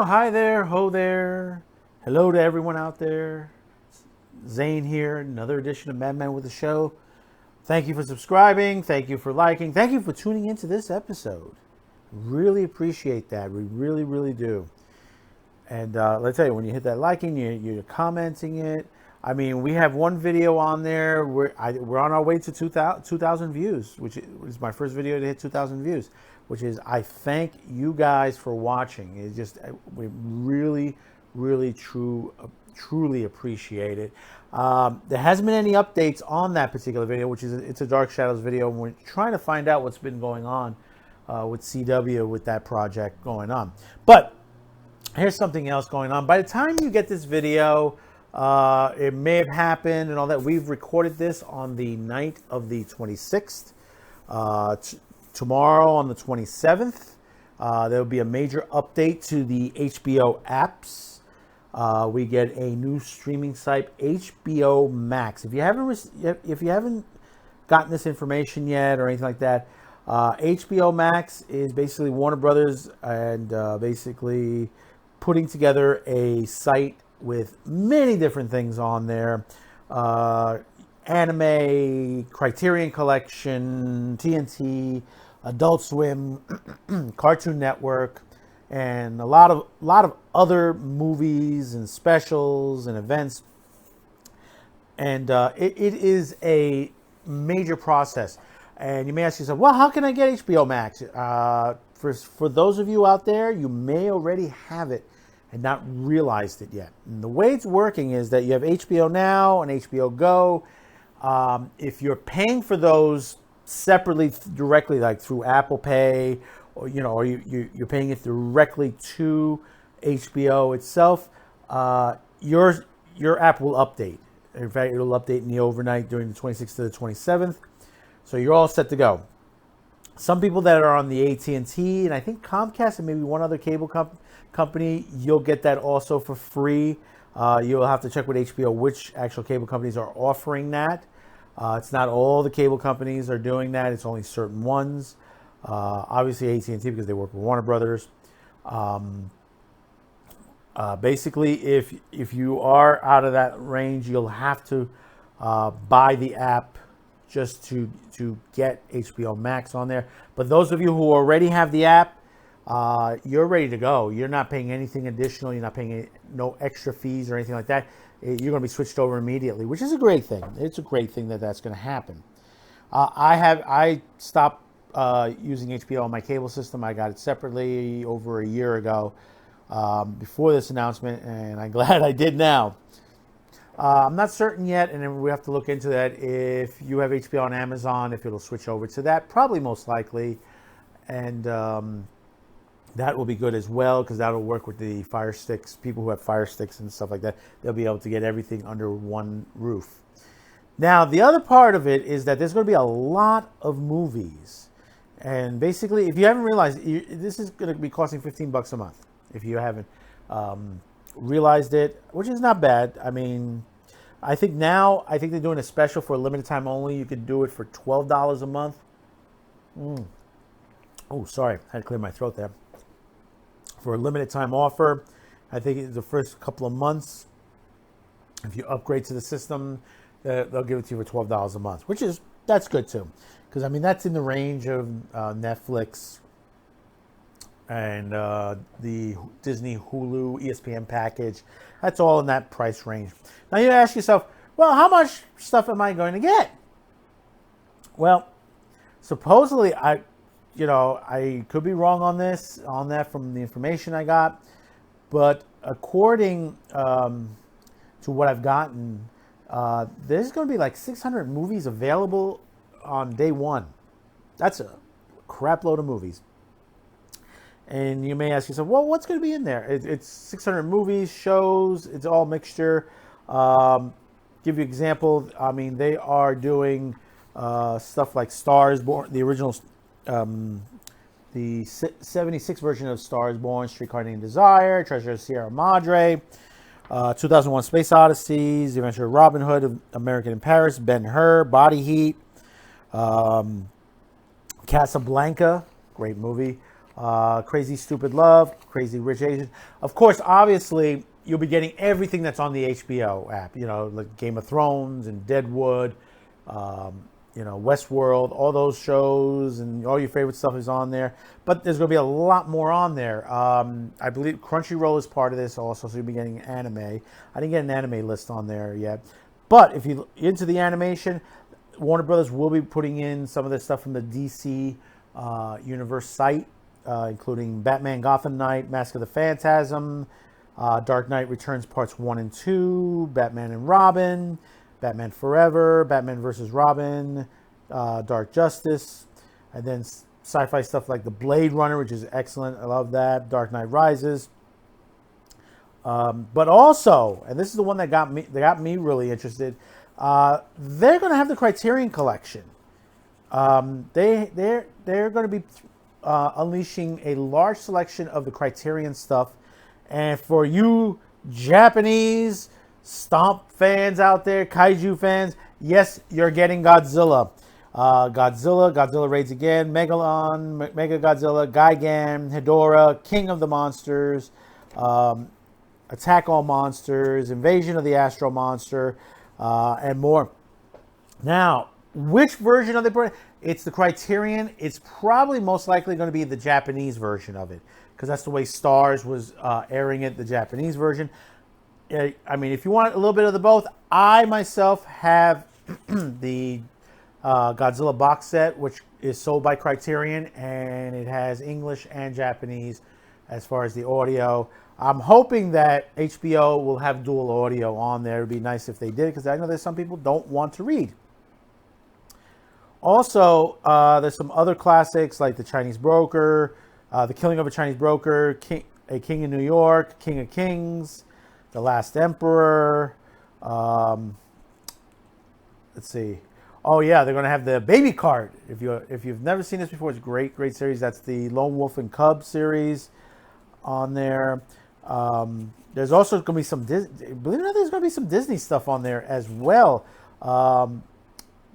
Well, hi there, ho there. Hello to everyone out there. Zane here, another edition of Madman with the Show. Thank you for subscribing. Thank you for liking. Thank you for tuning into this episode. Really appreciate that. We really, really do. And let's tell you, when you hit that liking, you're commenting it. I mean, we have one video on there. We're on our way to 2,000 views, which is my first video to hit 2,000 views, which is I thank you guys for watching. It's just, we really, really truly appreciate it. There hasn't been any updates on that particular video, which is it's a Dark Shadows video. And we're trying to find out what's been going on with CW with that project going on. But here's something else going on. By the time you get this video, it may have happened and all that. We've recorded this on the night of the 26th. Tomorrow on the 27th, there will be a major update to the HBO apps. We get a new streaming site, HBOMAX. If you haven't gotten this information yet or anything like that, HBOMAX is basically Warner Brothers and basically putting together a site with many different things on there. Anime, Criterion Collection, TNT, Adult Swim, Cartoon Network, and a lot of other movies and specials and events. And it is a major process. And you may ask yourself, well, how can I get HBO Max? For those of you out there, you may already have it and not realized it yet. And the way it's working is that you have HBO Now and HBO Go. If you're paying for those separately, directly, like through Apple Pay, or you're paying it directly to HBO itself, your app will update. In fact, it'll update in the overnight during the 26th to the 27th. So you're all set to go. Some people that are on the AT&T and I think Comcast and maybe one other cable company, you'll get that also for free. You'll have to check with HBO which actual cable companies are offering that. It's not all the cable companies are doing that. It's only certain ones. Obviously AT&T because they work with Warner Brothers. Basically, if you are out of that range, you'll have to buy the app just to get HBO Max on there. But those of you who already have the app, you're ready to go. You're not paying anything additional. You're not paying no extra fees or anything like that. You're going to be switched over immediately, which is a great thing. It's a great thing that that's going to happen. I stopped using HBO on my cable system. I got it separately over a year ago before this announcement, and I'm glad I did now. I'm not certain yet, and then we have to look into that. If you have HBO on Amazon, if it'll switch over to that, probably most likely, and that will be good as well because that'll work with the Fire Sticks. People who have Fire Sticks and stuff like that, they'll be able to get everything under one roof. Now, the other part of it is that there's going to be a lot of movies, and basically, if you haven't realized, this is going to be costing $15 a month. If you haven't realized it, which is not bad. I mean, I think they're doing a special for a limited time only. You could do it for $12 a month. Oh, sorry, I had to clear my throat there. For a limited time offer, I think it's the first couple of months. If you upgrade to the system, they'll give it to you for $12 a month, that's good too, because I mean that's in the range of Netflix and the Disney, Hulu, ESPN package. That's all in that price range. Now you ask yourself, well, how much stuff am I going to get? Well, supposedly I could be wrong on that from the information I got, but according to what I've gotten, there's going to be like 600 movies available on day one. That's a crap load of movies. And you may ask yourself, well, what's going to be in there? It's 600 movies, shows, it's all mixture. Give you an example, I mean, they are doing stuff like Stars Born, the original, the 76 version of Stars Born, Streetcar Named Desire, Treasure of Sierra Madre, 2001 Space Odysseys, The Adventure of Robin Hood, American in Paris, Ben-Hur, Body Heat, Casablanca, great movie. Crazy Stupid Love, Crazy Rich Asians. Of course, obviously, you'll be getting everything that's on the HBO app. You know, like Game of Thrones and Deadwood, Westworld, all those shows and all your favorite stuff is on there. But there's going to be a lot more on there. I believe Crunchyroll is part of this also, so you'll be getting anime. I didn't get an anime list on there yet. But if you're into the animation, Warner Brothers will be putting in some of the stuff from the DC Universe site, including Batman Gotham Knight, Mask of the Phantasm, Dark Knight Returns Parts 1 and 2, Batman and Robin, Batman Forever, Batman vs. Robin, Dark Justice, and then sci-fi stuff like the Blade Runner, which is excellent. I love that. Dark Knight Rises. But also, and this is the one that got me really interested, they're going to have the Criterion Collection. They're going to be unleashing a large selection of the Criterion stuff. And for you Japanese Stomp fans out there, Kaiju fans, yes, you're getting Godzilla. Godzilla Raids Again, Megalon, Mega Godzilla, Gigan, Hedorah, King of the Monsters, Attack All Monsters, Invasion of the Astro Monster, and more. Now, which version of the... It's the Criterion. It's probably most likely going to be the Japanese version of it, because that's the way Starz was airing it, the Japanese version. I mean, if you want a little bit of the both, I myself have the Godzilla box set, which is sold by Criterion, and it has English and Japanese as far as the audio. I'm hoping that HBO will have dual audio on there. It'd be nice if they did, because I know there's some people don't want to read. Also, there's some other classics like The Chinese Broker, The Killing of a Chinese Broker, A King in New York, King of Kings, The Last Emperor. Let's see. Oh yeah, they're going to have the Baby Cart. If you've never seen this before, it's a great series. That's the Lone Wolf and Cub series on there. There's also going to be some believe it or not, there's going to be some Disney stuff on there as well.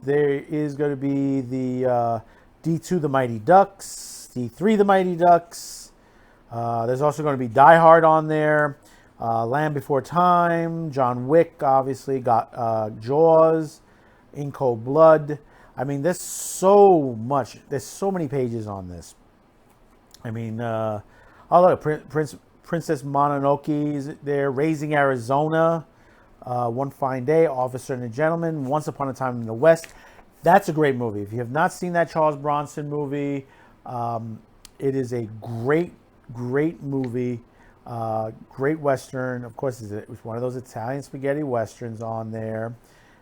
There is going to be the D2 The Mighty Ducks, D3 The Mighty Ducks. There's also going to be Die Hard on there, Land Before Time, John Wick, obviously, got Jaws, In Cold Blood. I mean, there's so much. There's so many pages on this. I mean, look, Princess Mononoke is there, Raising Arizona, One Fine Day, Officer and a Gentleman, Once Upon a Time in the West. That's a great movie. If you have not seen that Charles Bronson movie, it is a great movie, great Western. Of course, it's one of those Italian spaghetti Westerns on there,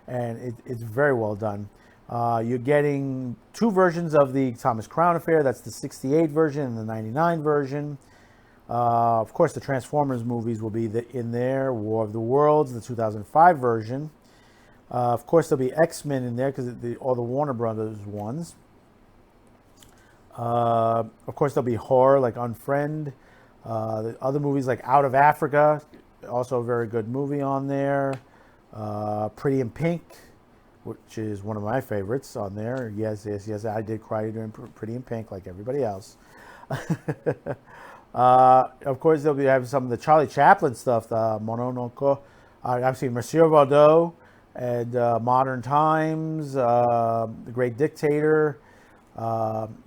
and it's very well done. You're getting two versions of the Thomas Crown Affair. That's the 68 version and the 99 version. Of course, the Transformers movies will be in there. War of the Worlds, the 2005 version. Of course, there'll be X-Men in there because all the Warner Brothers ones. Of course, there'll be horror like Unfriend. The other movies like Out of Africa, also a very good movie on there. Pretty in Pink, which is one of my favorites on there. Yes, I did cry during Pretty in Pink like everybody else. Of course, they'll be having some of the Charlie Chaplin stuff, the Mononoke. I've seen Monsieur Vaudou and Modern Times, The Great Dictator.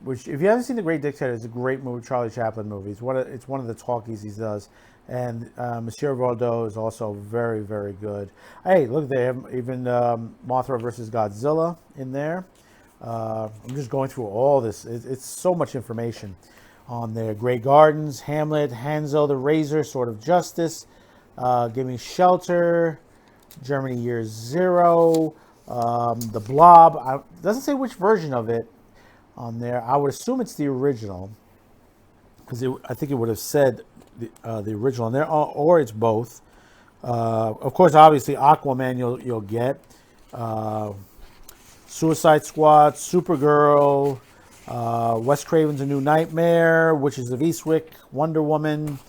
Which, if you haven't seen The Great Dictator, it's a great movie, Charlie Chaplin movie. It's one of the talkies he does. And Monsieur Vaudou is also very, very good. Hey, look, they have even Mothra versus Godzilla in there. I'm just going through all this. It's so much information on there. Grey Gardens, Hamlet, Hanzo the Razor, Sword of Justice, Give Me Shelter, Germany Year Zero, The Blob. It doesn't say which version of it on there. I would assume it's the original, because I think it would have said the original on there, or it's both. Of course, obviously, Aquaman you'll get. Suicide Squad, Supergirl, Wes Craven's A New Nightmare, Witches of Eastwick, Wonder Woman,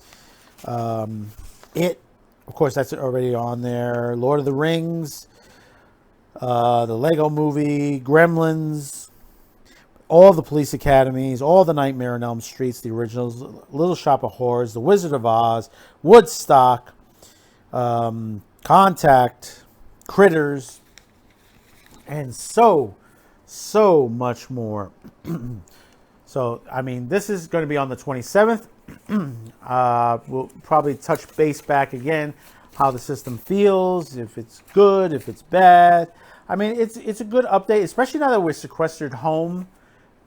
It, of course, that's already on there. Lord of the Rings, the Lego Movie, Gremlins. all the police academies, all the Nightmare on Elm Streets, the originals, Little Shop of Horrors, The Wizard of Oz, Woodstock, Contact, Critters, and so much more. So, I mean, this is going to be on the 27th. We'll probably touch base back again, how the system feels, if it's good, if it's bad. I mean, it's a good update, especially now that we're sequestered home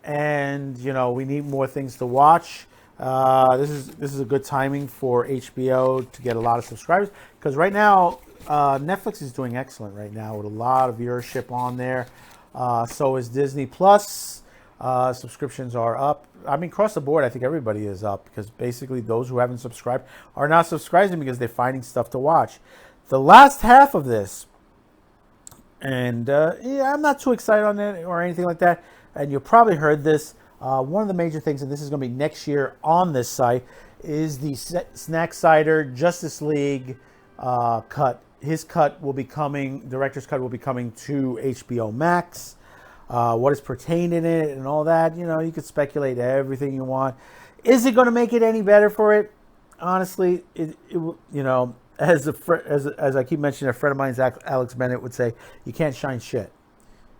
and, you know, we need more things to watch. This is a good timing for HBO to get a lot of subscribers, because right now Netflix is doing excellent right now with a lot of viewership on there. So is Disney Plus. Subscriptions are up. I mean, across the board, I think everybody is up, because basically those who haven't subscribed are not subscribing because they're finding stuff to watch. The last half of this, and I'm not too excited on it or anything like that, and you probably heard this, one of the major things, and this is going to be next year on this site, is the Snack Cider Justice League cut. His cut will be coming, director's cut will be coming to HBO Max. What is pertained in it and all that, you know, you could speculate everything you want. Is it going to make it any better for it? Honestly, it you know, as I keep mentioning, a friend of mine, Alex Bennett, would say, you can't shine shit.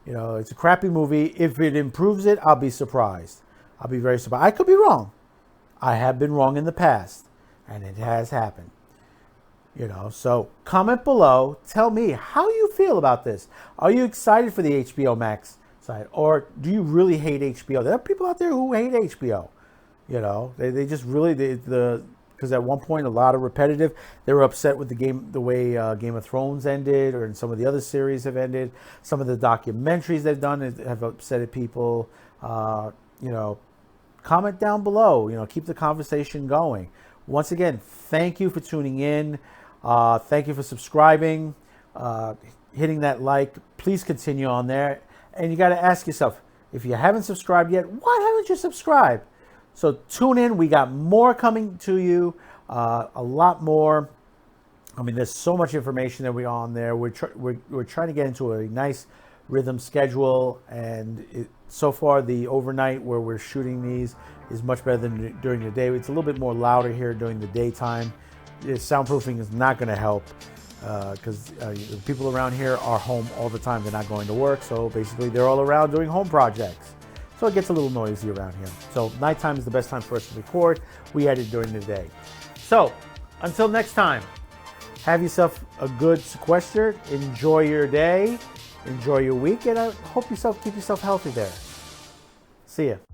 You know, it's a crappy movie. If it improves it, I'll be surprised. I'll be very surprised. I could be wrong. I have been wrong in the past, and it has happened. You know, so comment below. Tell me how you feel about this. Are you excited for the HBO Max side, or do you really hate HBO? There are people out there who hate HBO. You know, they just really because at one point a lot of repetitive. They were upset with the way Game of Thrones ended, or in some of the other series have ended. Some of the documentaries they've done have upset people. You know, comment down below. You know, keep the conversation going. Once again, thank you for tuning in. Thank you for subscribing, hitting that like. Please continue on there. And you got to ask yourself, if you haven't subscribed yet, why haven't you subscribed? So tune in. We got more coming to you, a lot more. I mean, there's so much information that we're on there. We're trying to get into a nice rhythm schedule, and so far the overnight where we're shooting these is much better than during the day. It's a little bit more louder here during the daytime. Soundproofing is not going to help, because the people around here are home all the time. They're not going to work, so basically they're all around doing home projects. So it gets a little noisy around here. So nighttime is the best time for us to record. We edit during the day. So until next time, have yourself a good sequester. Enjoy your day. Enjoy your week. And I hope keep yourself healthy there. See ya.